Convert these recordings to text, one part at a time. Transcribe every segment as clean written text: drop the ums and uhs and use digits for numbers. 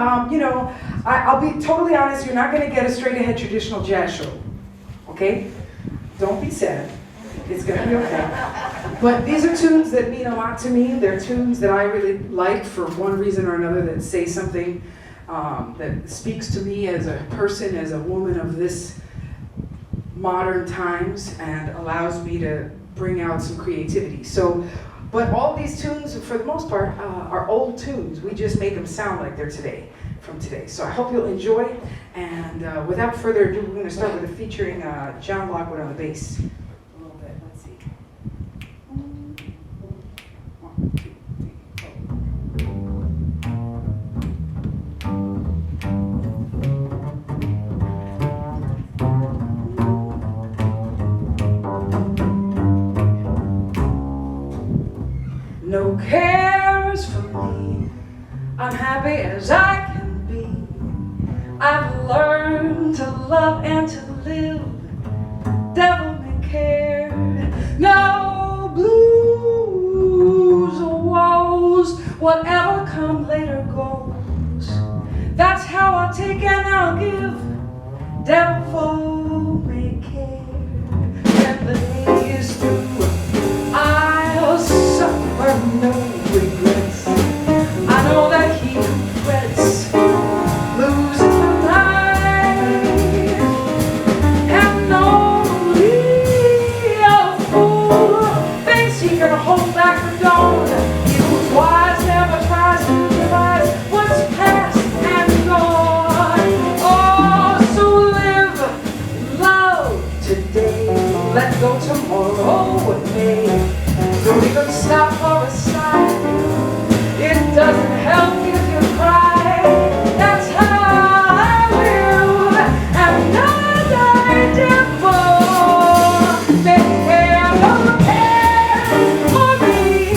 I'll be totally honest, you're not going to get a straight ahead traditional jazz show, okay? Don't be sad. It's going to be okay. But these are tunes that mean a lot to me. They're tunes that I really like for one reason or another, that say something that speaks to me as a person, as a woman of this modern times, and allows me to bring out some creativity. But all these tunes, for the most part, are old tunes. We just make them sound like they're from today. So I hope you'll enjoy. And without further ado, we're going to start with a featuring John Lockwood on the bass. A little bit. Let's see. 1, 2, 3, 4. No cares for me. I'm happy as I can be. I've learned to love and to live. Devil may care. No blues or woes. Whatever come later goes. That's how I'll take and I'll give. Devil may care. When the day is through, I'll suffer no regrets. I know that he who frets loses the night, and only a fool thinks he can hold back the dawn. He who's wise never tries to realize what's past and gone. Oh, so live, love today, let go tomorrow with me. Don't even stop for a sigh. It doesn't help if you cry. That's how I live. And not I devil may care, no care for me.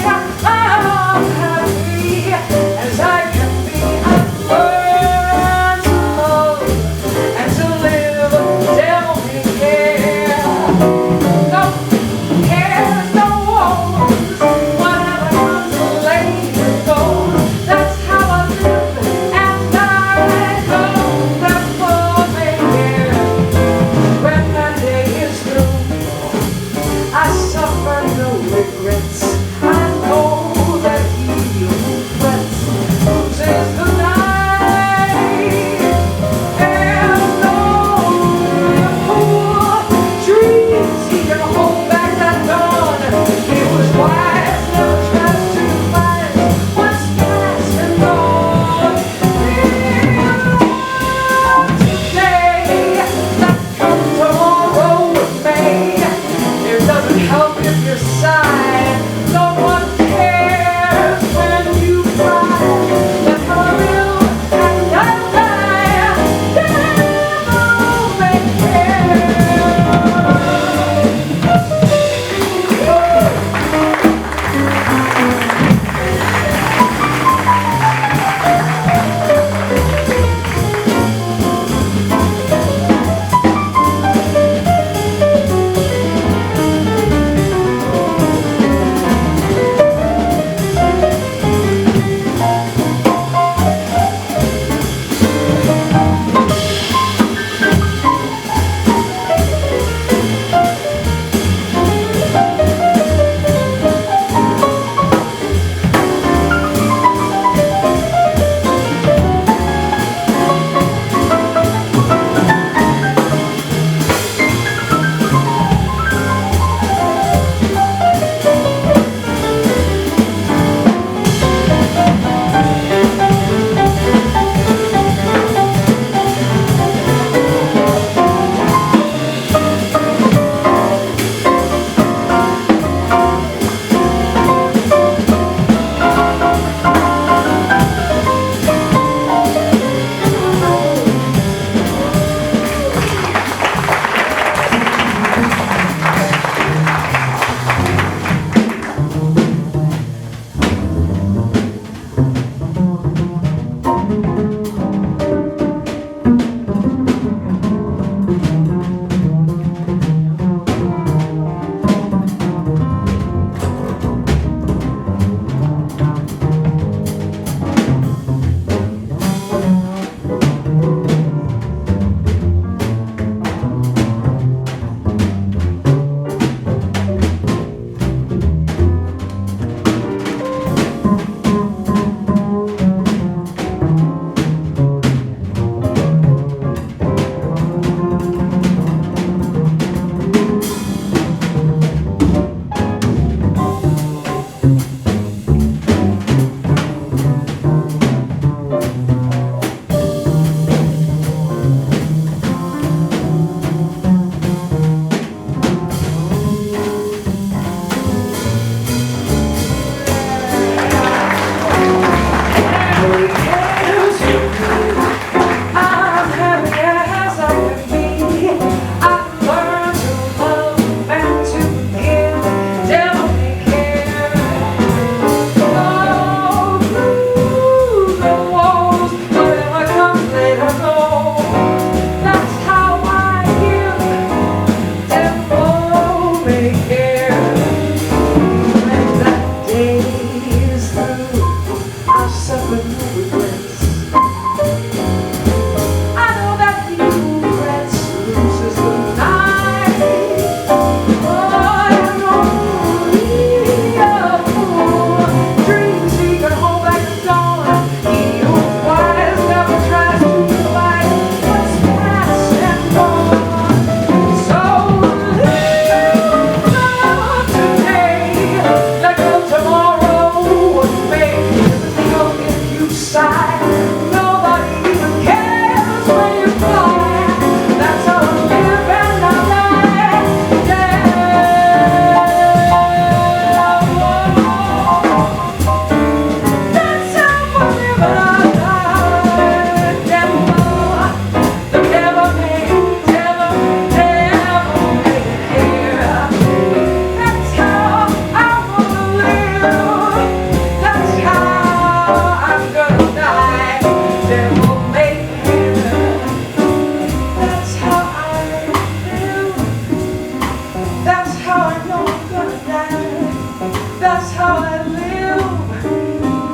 That's how I live.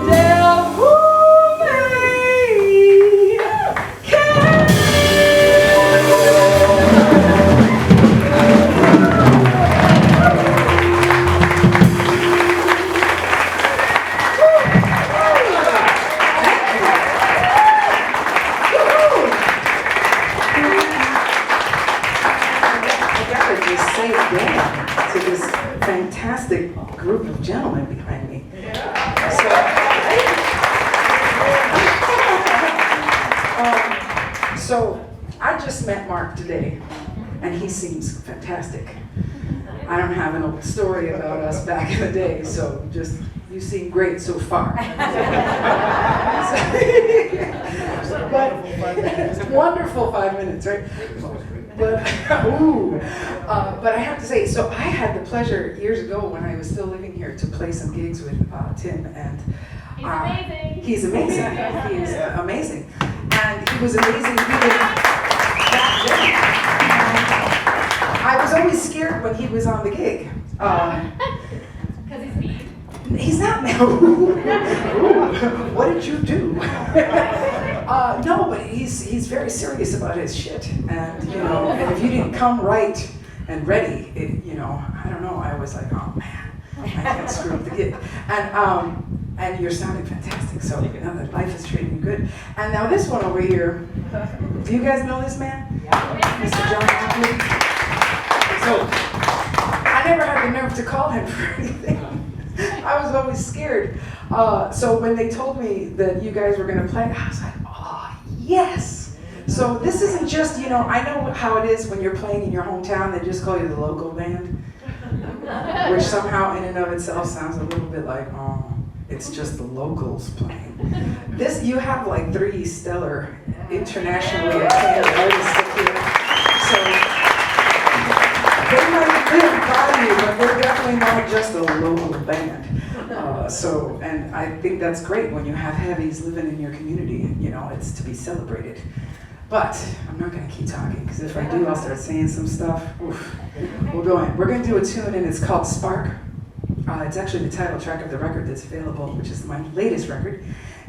Devil may care. To this fantastic group of gentlemen behind me. So I just met Mark today, and he seems fantastic. I don't have an old story about us back in the day, so just, you seem great so far. But wonderful 5 minutes, right? But I have to say, so I had the pleasure years ago when I was still living here to play some gigs with Tim, and he's amazing. He's amazing, and he was amazing even back then. I was always scared when he was on the gig. Because he's mean. He's not mean. What did you do? No, but he's very serious about his shit, and and if you didn't come right and ready, I don't know. I was like, oh man, I can't screw up the gig, and you're sounding fantastic. So that life is treating you good. And now this one over here, do you guys know this man? Yeah. Mr. John Ackley. So I never had the nerve to call him for anything. I was always scared. So when they told me that you guys were going to play, I was like, oh, yes. So this isn't just, I know how it is when you're playing in your hometown, they just call you the local band, which somehow in and of itself sounds a little bit like, oh, it's just the locals playing. You have like 3 stellar internationally acclaimed artists up here. So they might have been by you, but they're definitely not just a local band. And I think that's great when you have heavies living in your community. It's to be celebrated. But I'm not going to keep talking, because if I do, I'll start saying some stuff. Oof. We're going to do a tune, and it's called Spark. It's actually the title track of the record that's available, which is my latest record.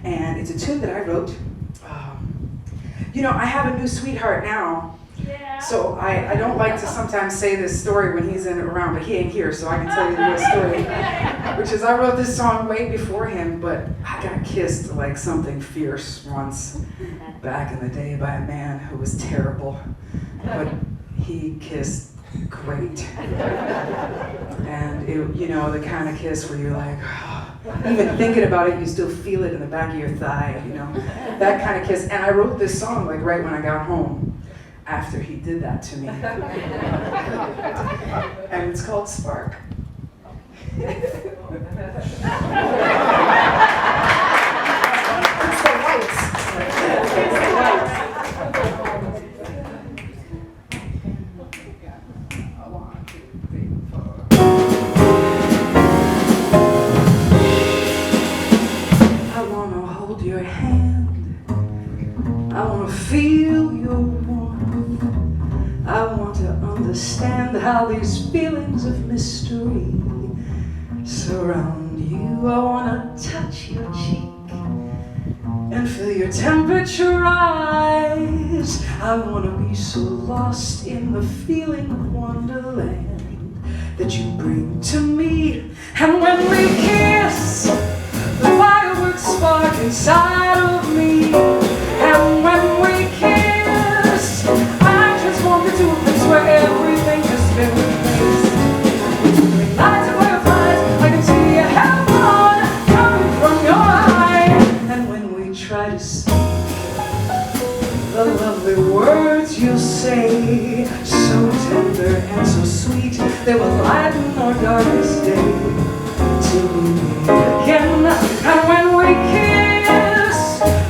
And it's a tune that I wrote. I have a new sweetheart now. Yeah. So I don't like to sometimes say this story when he's around, but he ain't here, so I can tell you the real story. Which is, I wrote this song way before him, but I got kissed like something fierce once back in the day by a man who was terrible, but he kissed great. And the kind of kiss where you're like, even thinking about it, you still feel it in the back of your thigh, that kind of kiss. And I wrote this song like right when I got home, after he did that to me. And it's called Spark. It's the lights. I wanna hold your hand. I wanna feel your warmth. I want to understand how these feelings of mystery surround you. I want to touch your cheek and feel your temperature rise. I want to be so lost in the feeling of wonderland that you bring to me. And when we kiss, the fireworks spark inside of me. And when we kiss, I transform into a place where everything just been replaced. Lights and fireflies, I can see a heaven coming from your eye. And when we try to speak the lovely words you'll say, so tender and so sweet, they will lighten our darkest day till we meet again. And when we kiss,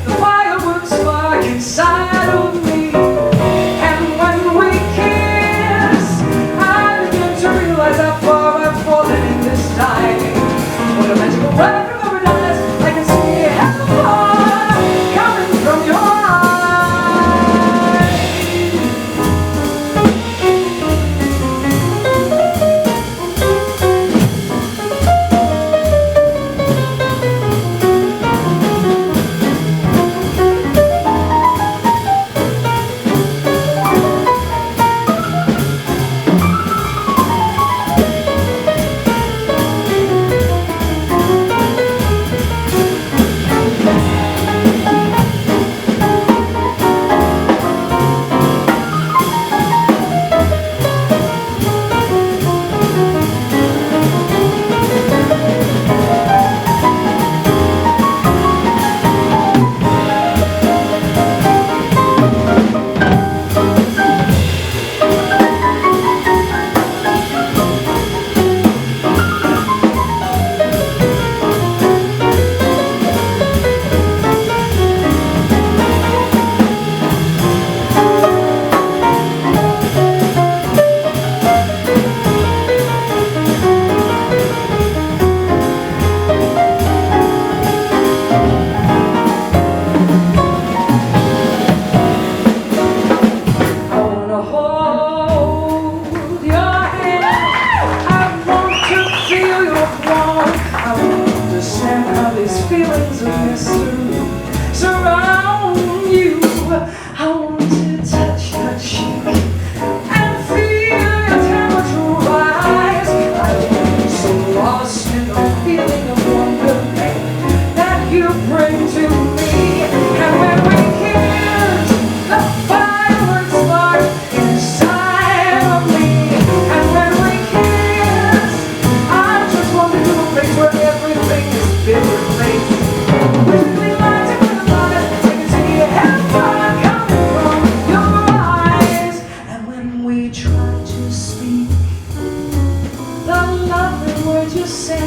the fireworks spark inside of me. And when we kiss, I begin to realize how far I've fallen in this time. What a magical world from paradise, I can see heaven coming from your eyes.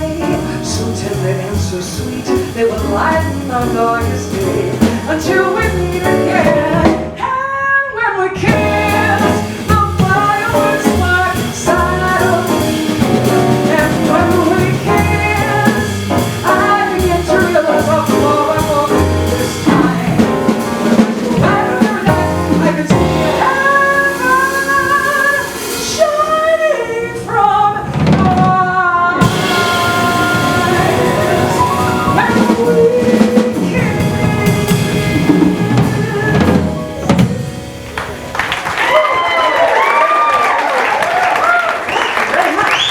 way, so tender and so sweet, they will lighten our darkest day until we meet again. And when we kiss, the fireworks spark inside of me. And when we kiss, I begin to realize how far I'm walking this time. After that, I can see heaven shining from your eyes. When we kiss. Very much.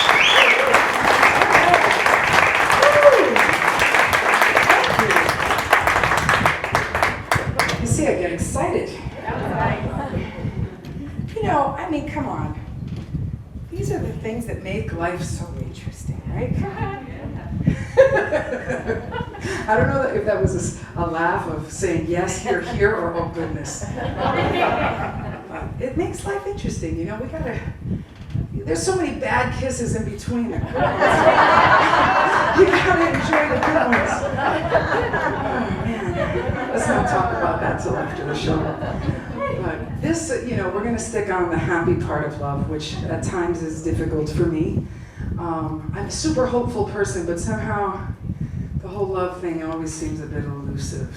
You see, I get excited. You know, I mean, come on. These are the things that make life so interesting, right? I don't know if that was a laugh of saying yes, you're here, or oh goodness. It makes life interesting, you know. We gotta. There's so many bad kisses in between the good ones. You gotta enjoy the good ones. Oh man, let's not talk about that till after the show. But this, you know, we're going to stick on the happy part of love, which at times is difficult for me. I'm a super hopeful person, but somehow the whole love thing always seems a bit elusive.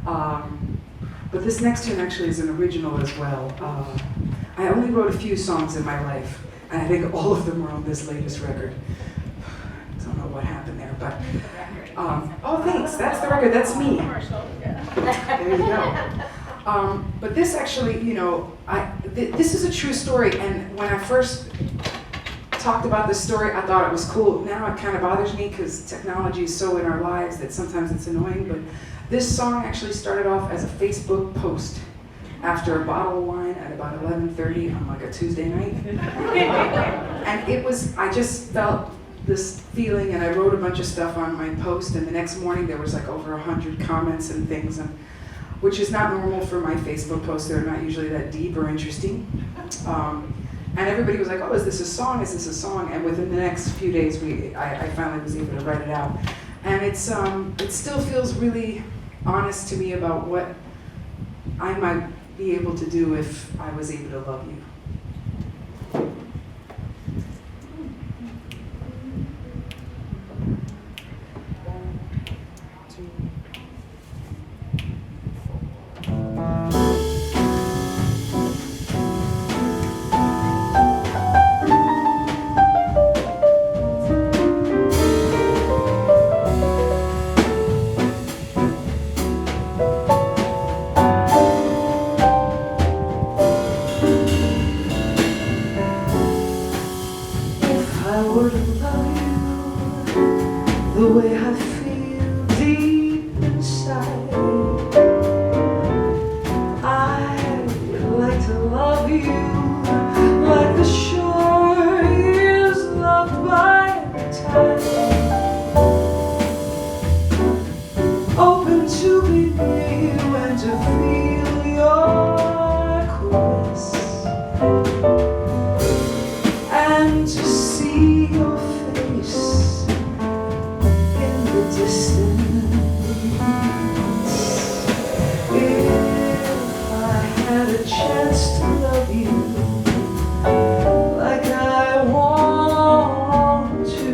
But this next tune actually is an original as well. I only wrote a few songs in my life, and I think all of them were on this latest record. Don't know what happened there, but oh, thanks. That's the record. That's me. There you go. But this actually, you know, this is a true story, and when I first talked about this story, I thought it was cool. Now it kind of bothers me because technology is so in our lives that sometimes it's annoying, but this song actually started off as a Facebook post after a bottle of wine at about 11:30 on like a Tuesday night. And it was, I just felt this feeling, and I wrote a bunch of stuff on my post, and the next morning there was like over 100 comments and things, and which is not normal for my Facebook posts. They're not usually that deep or interesting. And everybody was like, oh, is this a song? Is this a song? And within the next few days, I finally was able to write it out. And it still feels really honest to me about what I might be able to do if I was able to love you. The way I feel deep inside, I would like to love you like the shore is loved by the tide, open to be near you and to feel your caress, and to see your face distance. If I had a chance to love you like I want to,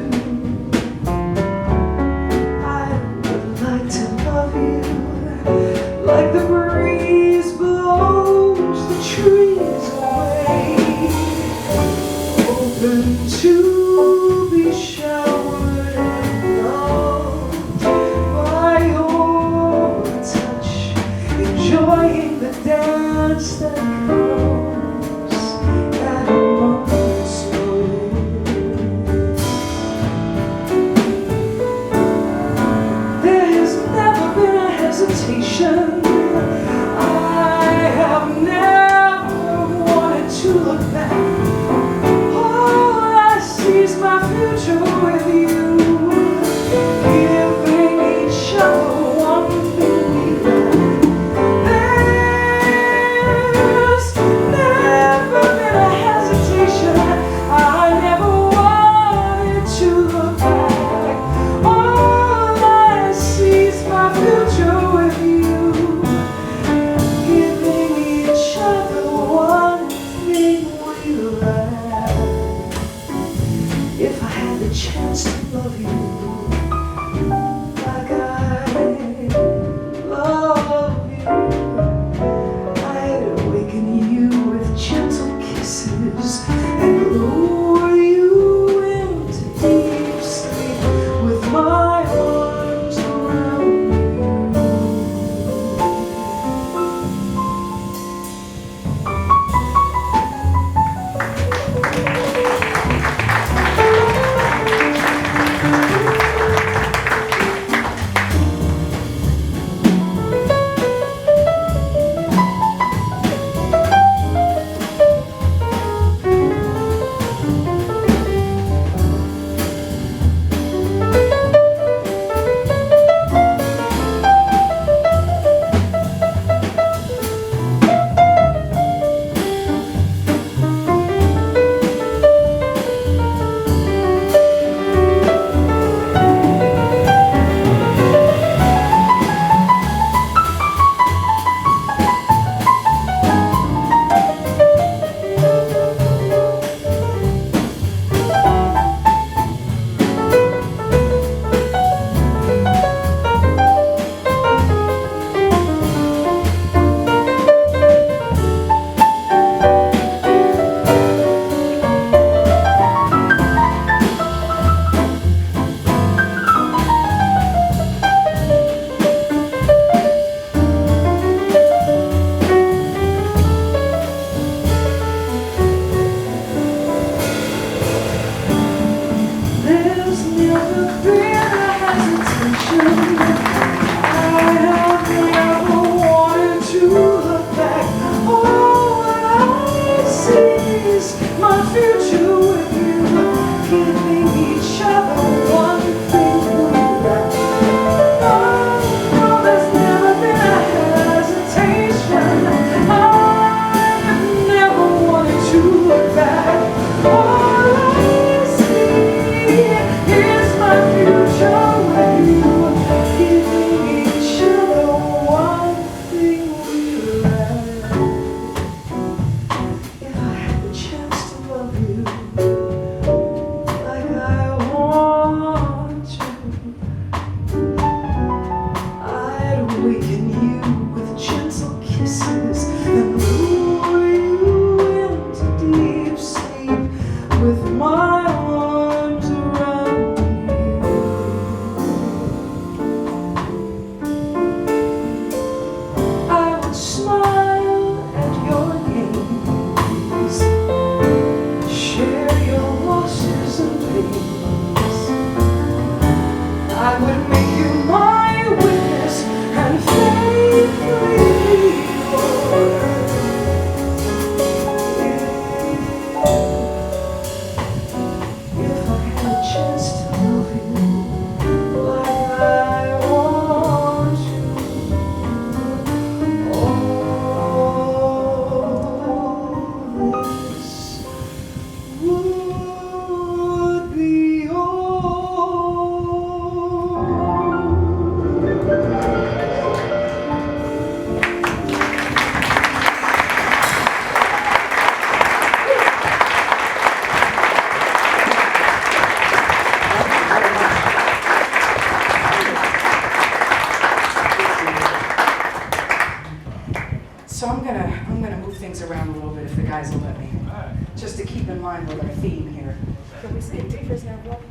line with our theme here. Can we say prisoner of love?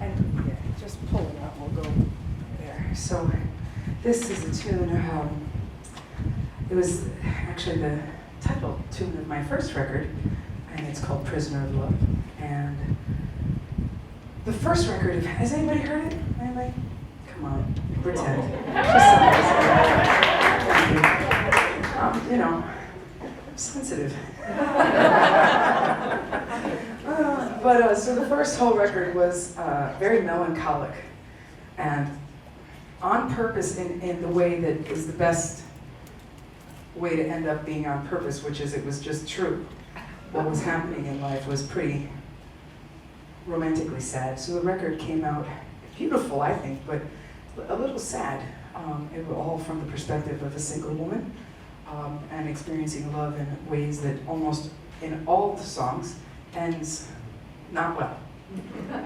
And yeah, just pull it out, we'll go there. So this is a tune, it was actually the title tune of my first record, and it's called Prisoner of Love. And the first record, has anybody heard it? Anybody? Come on, pretend. Just you know, I'm sensitive. So the first whole record was very melancholic, and on purpose in the way that is the best way to end up being on purpose, which is it was just true. What was happening in life was pretty romantically sad. So the record came out beautiful, I think, but a little sad. It was all from the perspective of a single woman and experiencing love in ways that almost in all the songs ends not well.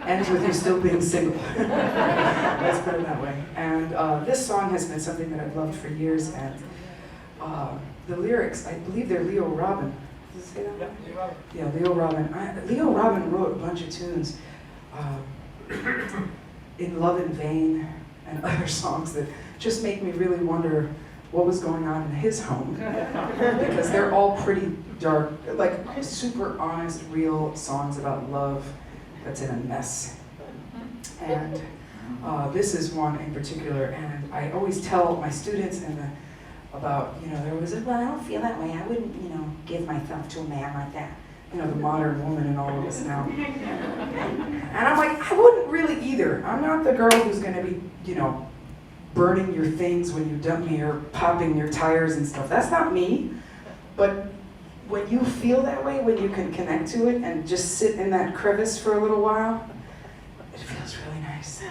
Ends with you still being single. Let's put it that way. And this song has been something that I've loved for years, and the lyrics, I believe they're Leo Robin. Does it say that? Yep, Leo Robin. Yeah, Leo Robin. Leo Robin wrote a bunch of tunes in Love in Vain and other songs that just make me really wonder what was going on in his home. Because they're all pretty dark, like super honest, real songs about love that's in a mess. And this is one in particular, and I always tell my students about, there was well, I don't feel that way. I wouldn't, give myself to a man like that. The modern woman in all of us now. And I'm like, I wouldn't really either. I'm not the girl who's gonna be, burning your things when you dump me or popping your tires and stuff. That's not me. But when you feel that way, when you can connect to it and just sit in that crevice for a little while, it feels really nice.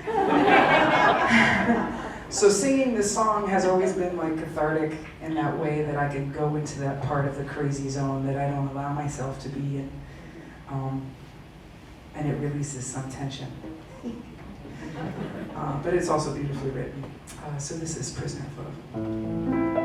So singing this song has always been like cathartic in that way, that I can go into that part of the crazy zone that I don't allow myself to be in. And it releases some tension. But it's also beautifully written. So this is Prisoner of Love.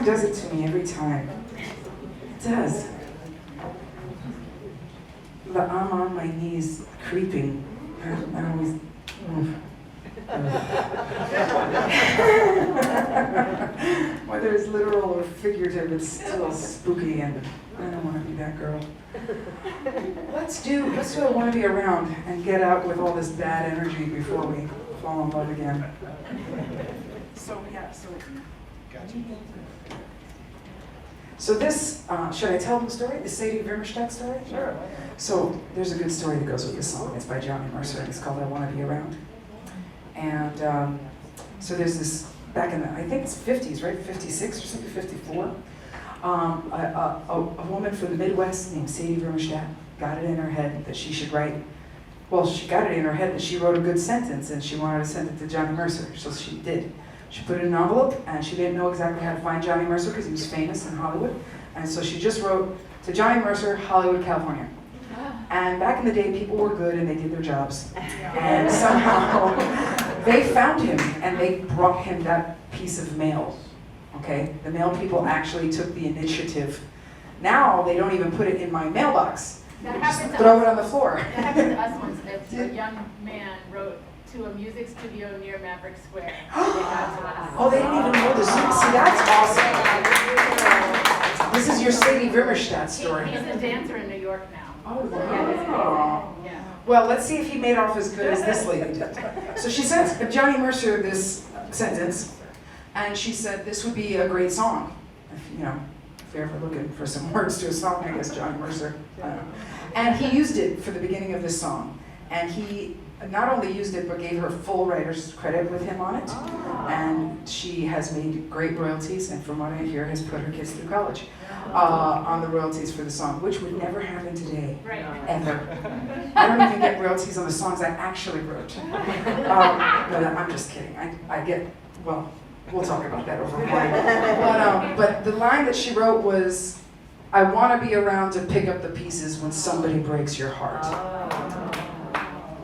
does it to me every time. It does. But I'm on my knees creeping. I always... Whether it's literal or figurative, it's still spooky, and I don't want to be that girl. Let's do I want to be around and get out with all this bad energy before we fall in love again. So this, should I tell the story? The Sadie Vermerstadt story? Sure. So there's a good story that goes with this song. It's by Johnny Mercer, and it's called I Want to Be Around. And so there's this, back in the, I think it's 50s, right? 56 or something, 54. A woman from the Midwest named Sadie Vermerstadt got it in her head that she should write, well, she got it in her head that she wrote a good sentence and she wanted to send it to Johnny Mercer, so she did. She put it in an envelope, and she didn't know exactly how to find Johnny Mercer because he was famous in Hollywood, and so she just wrote to Johnny Mercer, Hollywood, California. And back in the day, people were good and they did their jobs. And somehow they found him and they brought him that piece of mail. Okay? The mail people actually took the initiative. Now they don't even put it in my mailbox. They just throw it on the floor. That happened to us once. A young man wrote to a music studio near Maverick Square. Oh, they didn't even know the Zoom. See, that's awesome. This is your Sadie Vermerstadt story. He's a dancer in New York now. Oh, wow. Yeah. Well, let's see if he made off as good as this lady did. So she sent Johnny Mercer this sentence, and she said this would be a great song. If you're ever looking for some words to a song, I guess Johnny Mercer. I don't know. And he used it for the beginning of this song. And he not only used it, but gave her full writer's credit with him on it. And she has made great royalties, and from what I hear, has put her kids through college on the royalties for the song, which would never happen today, Right. ever. I don't even get royalties on the songs I actually wrote. But I'm just kidding. I get, well, we'll talk about that over wine. But the line that she wrote was, I want to be around to pick up the pieces when somebody breaks your heart.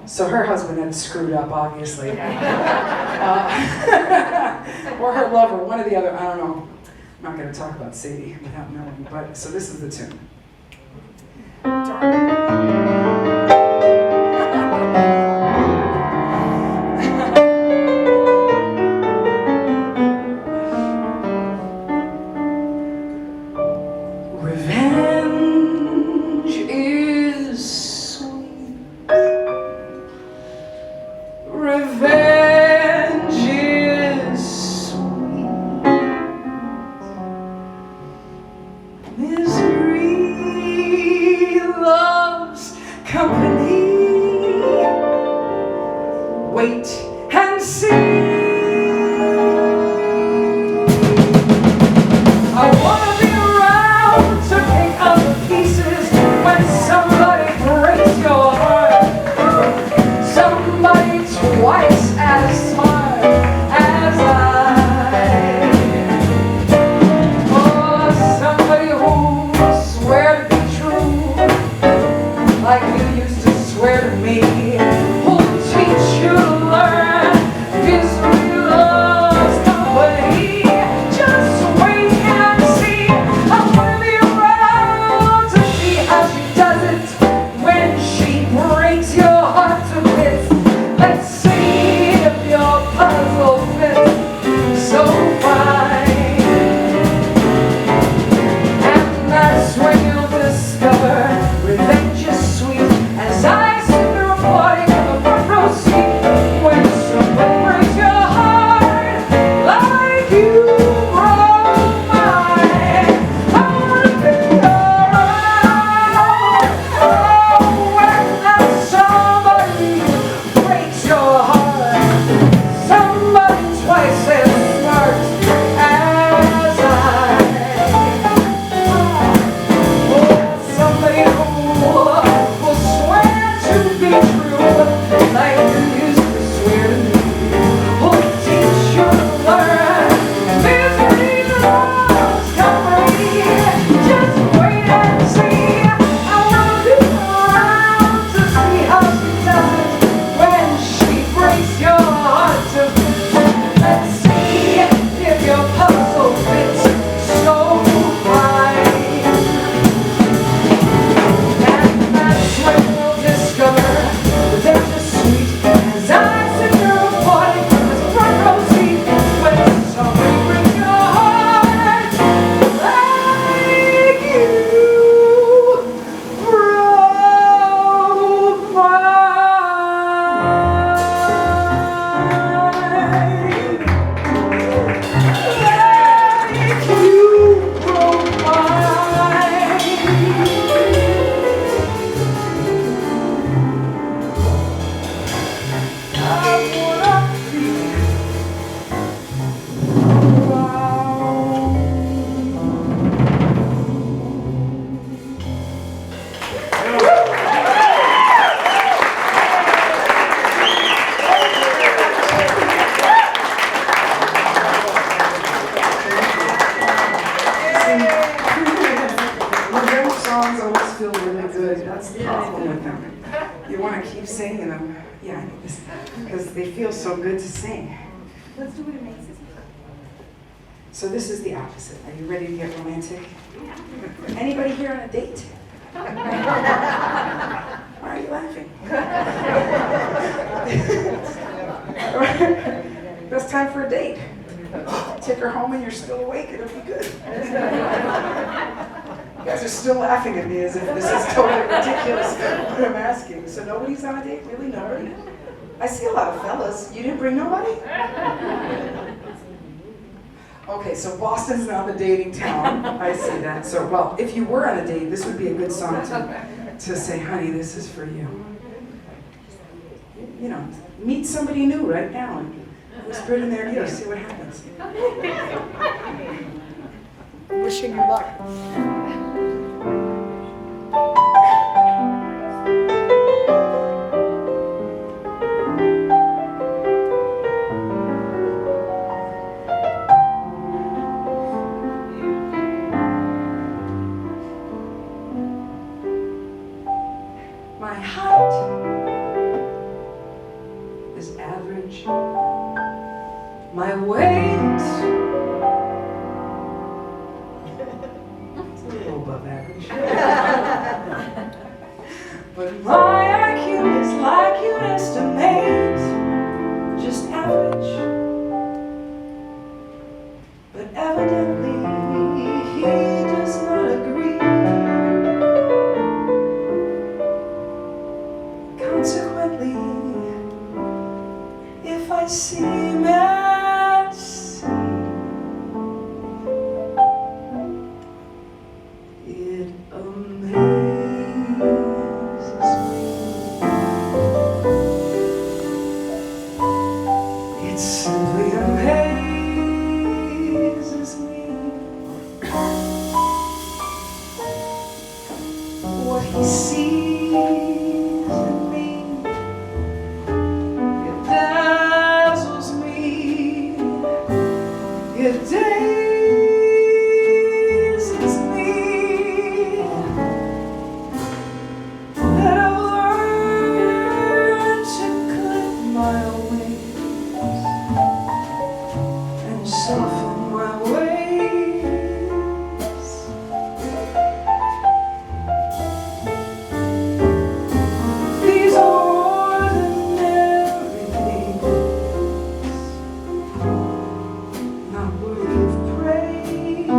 So her husband had screwed up, obviously. Or her lover, one or the other, I don't know. I'm not going to talk about Sadie without knowing, but so this is the tune. Revenge is sweet. Revenge is sweet. Misery, love sing, and yeah, I know this, because they feel so good to sing. Let's do what amazes me. So this is the opposite. Are you ready to get romantic? Anybody here on a date? Why are you laughing? Best time for a date. Take her home and you're still awake, it'll be good. You guys are still laughing at me as if this is totally ridiculous what I'm asking. So nobody's on a date? Really? Nobody? I see a lot of fellas. You didn't bring nobody? Okay, so Boston's not the dating town. I see that. So, well, if you were on a date, this would be a good song to say, honey, this is for you. You know, meet somebody new right now and whisper it in their ear, see what happens. Wishing you luck. My height is average. My weight it's a little above average. But my IQ is like you'd estimate, just average. But evidently he does not agree. Consequently, if I seem at sea, it amazes me. It simply amazes me what he sees in me. It dazzles me. It dazes me that I've learned to clip my wings and soften my ways. These ordinary things, not worthy of praise,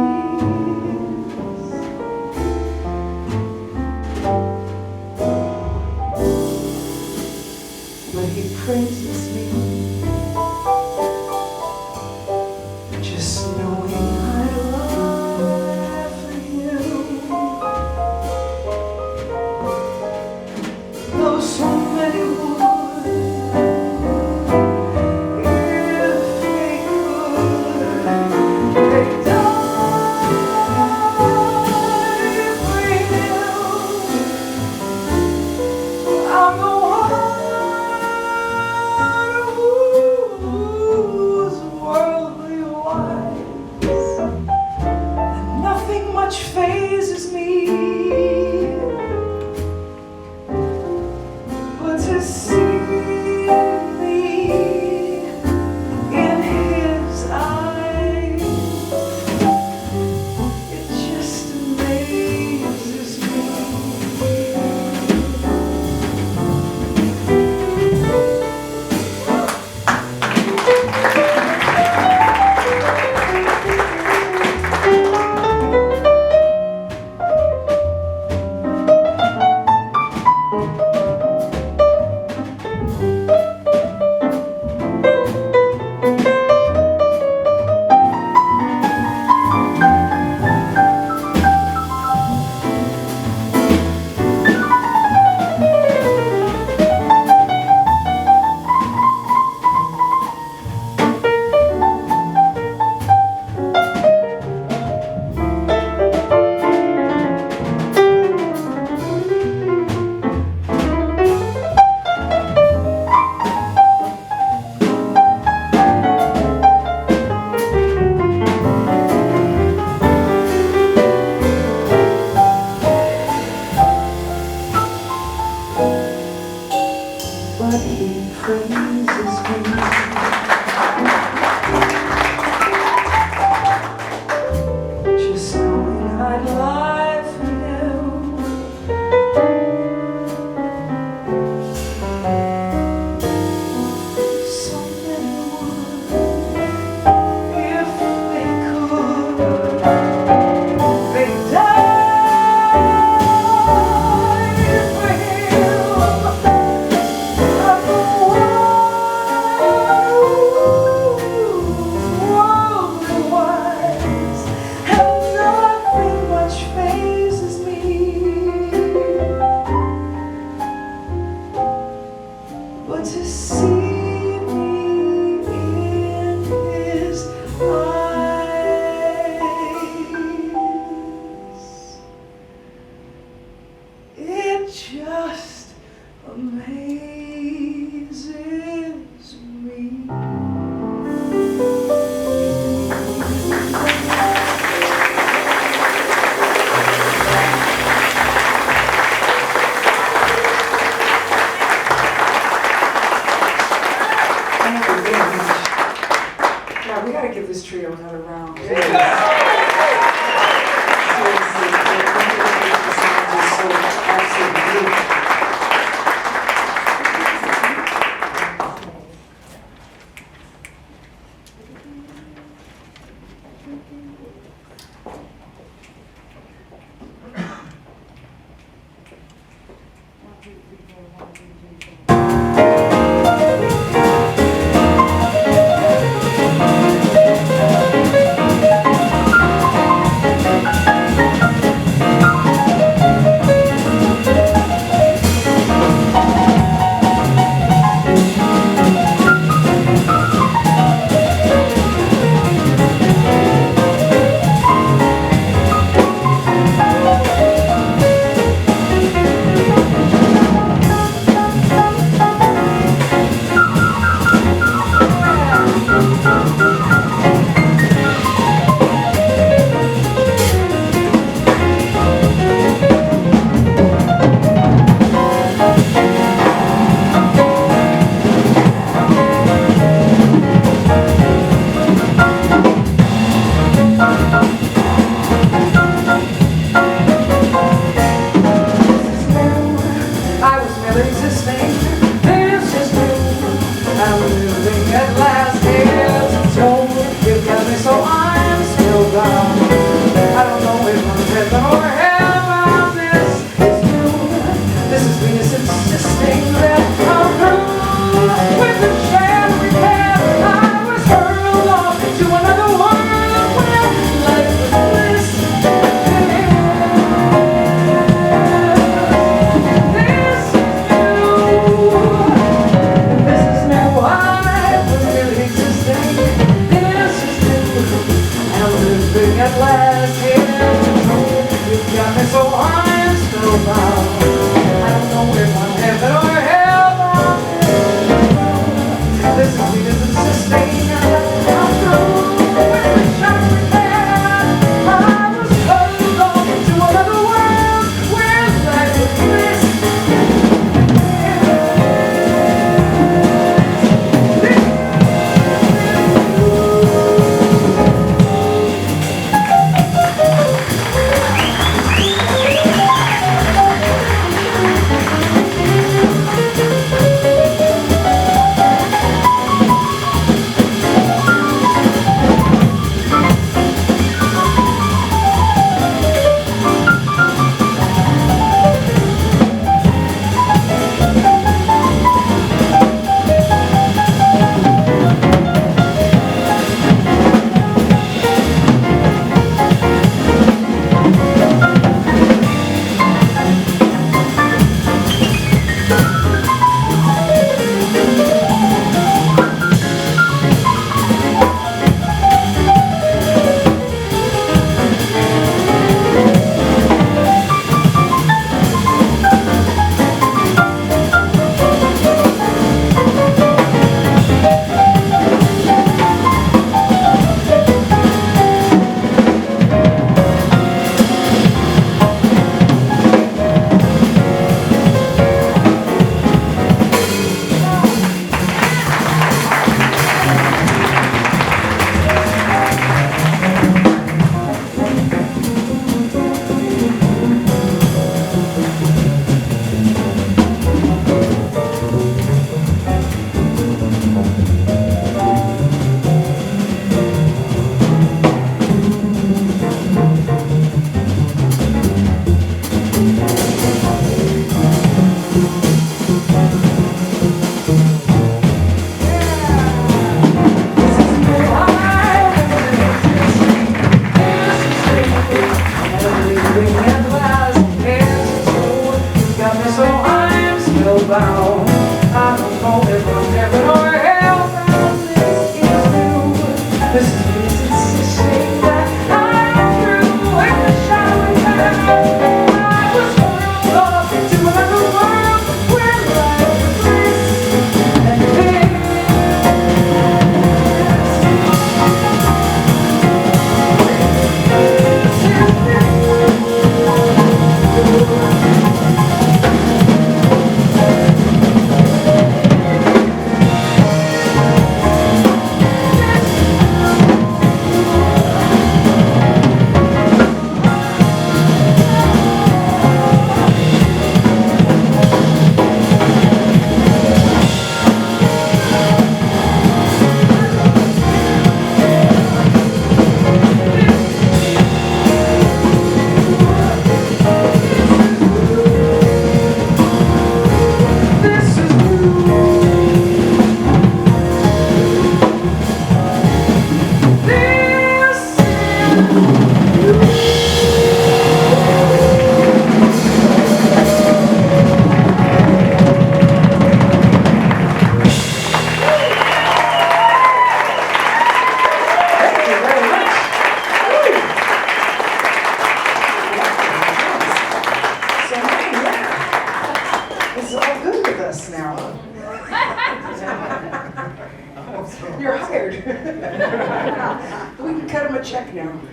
but he praises me. Just knowing I love him, though so many would, if they could, they'd die for him. I'm the one who's worldly wise, and nothing much phases me but to see me in his eyes. It just amazes me.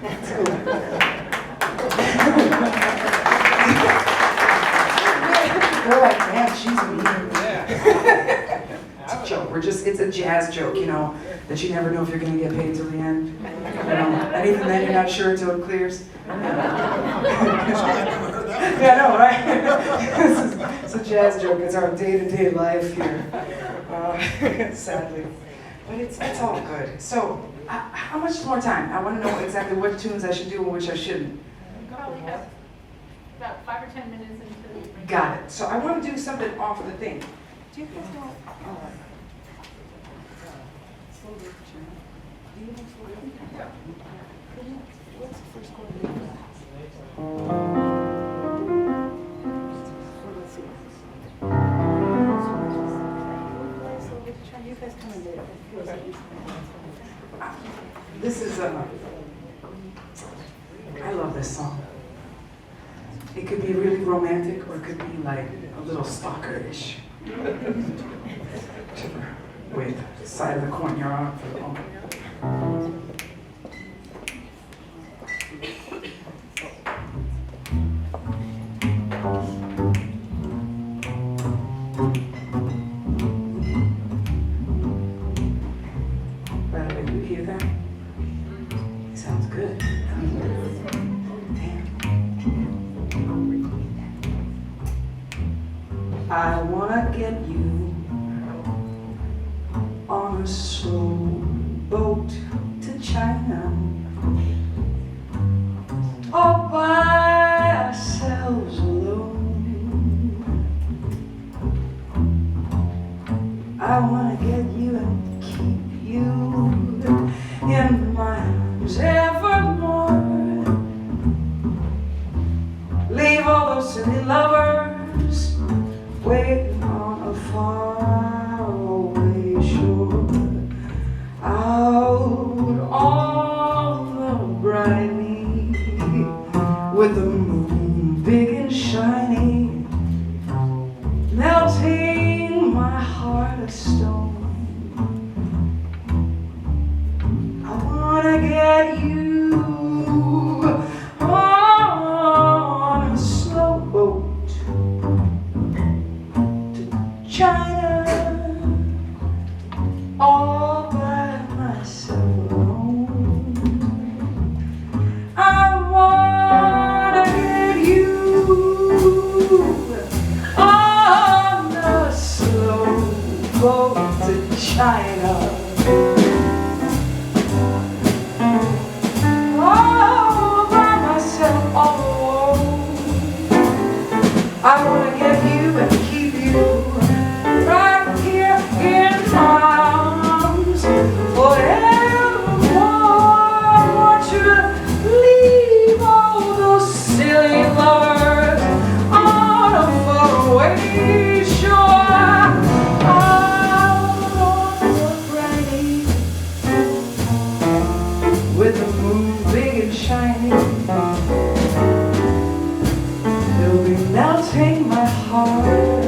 It's cool. They're like, man, she's mean. It's a joke. It's a jazz joke, you know, that you never know if you're going to get paid till the end. You know, anything that you're not sure until it clears. Yeah, I know, right? It's a jazz joke. It's our day-to-day life here, sadly. But it's all good. So, how much more time? I want to know exactly what tunes I should do and which I shouldn't. Probably have about 5 or 10 minutes until you bring Got it. So I want to do something off the thing. Do you guys know? What's the first chord? You guys come in later. This is I love this song. It could be really romantic or it could be like a little stalker-ish. Whichever way the side of the coin you're on for the moment. By the way, do you hear that? It sounds good. I wanna get you on a slow boat to China, all by ourselves alone. I wanna get you and keep you in my arms evermore. Leave all those silly lovers waiting on a faraway shore, out on the briny, with the moon big and shiny, melting my heart of stone. I wanna get you on a slow boat to China, all by myself alone. I wanna get you on a slow boat to China, all by myself all alone. I wanna get you and keep you right here in my arms forevermore. I want you to leave all those silly lovers on a faraway shore, out on the briny, with the moon big and shiny. It'll be melting my heart